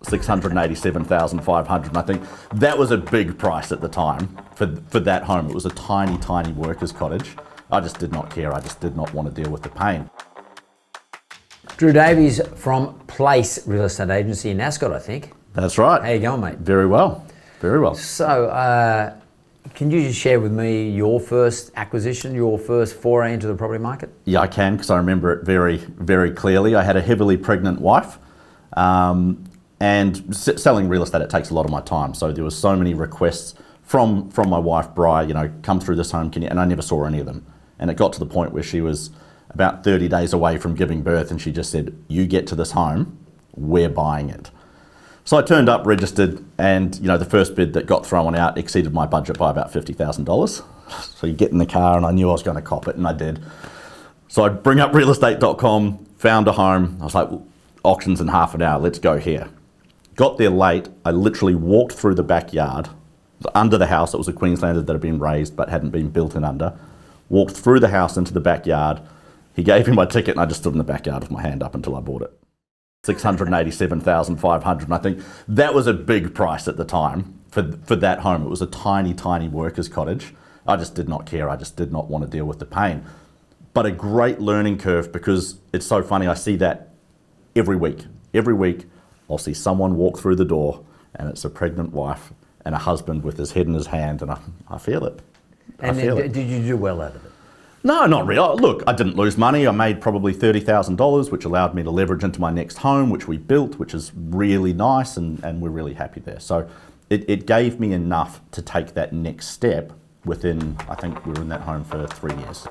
$687,500. And I think that was a big price at the time for that home. It was a tiny, tiny workers' cottage. I just did not care. I just did not want to deal with the pain. Drew Davies from Place Real Estate Agency in Ascot, I think. That's right. How you going, mate? Very well. Very well. So, can you just share with me your first acquisition, your first foray into the property market? Yeah, I can, because I remember it very, very clearly. I had a heavily pregnant wife, and selling real estate, it takes a lot of my time. So there was so many requests from my wife, Bri, you know, come through this home, and I never saw any of them. And it got to the point where she was about 30 days away from giving birth, and she just said, "You get to this home, we're buying it." So I turned up, registered, and you know, the first bid that got thrown out exceeded my budget by about $50,000. So you get in the car, and I knew I was going to cop it, and I did. So I bring up realestate.com, found a home. I was like, auctions in half an hour, let's go here. Got there late. I literally walked through the backyard, under the house. It was a Queenslander that had been raised but hadn't been built in under. Walked through the house into the backyard. He gave me my ticket, and I just stood in the backyard with my hand up until I bought it. $687,500. And I think that was a big price at the time for that home. It was a tiny, tiny workers' cottage. I just did not care. I just did not want to deal with the pain. But a great learning curve, because it's so funny. I see that every week. Every week, I'll see someone walk through the door, and it's a pregnant wife and a husband with his head in his hand, and I feel it. And did you do well out of it? No, not really. Look, I didn't lose money. I made probably $30,000, which allowed me to leverage into my next home, which we built, which is really nice, and we're really happy there. So it gave me enough to take that next step within, I think we were in that home for 3 years.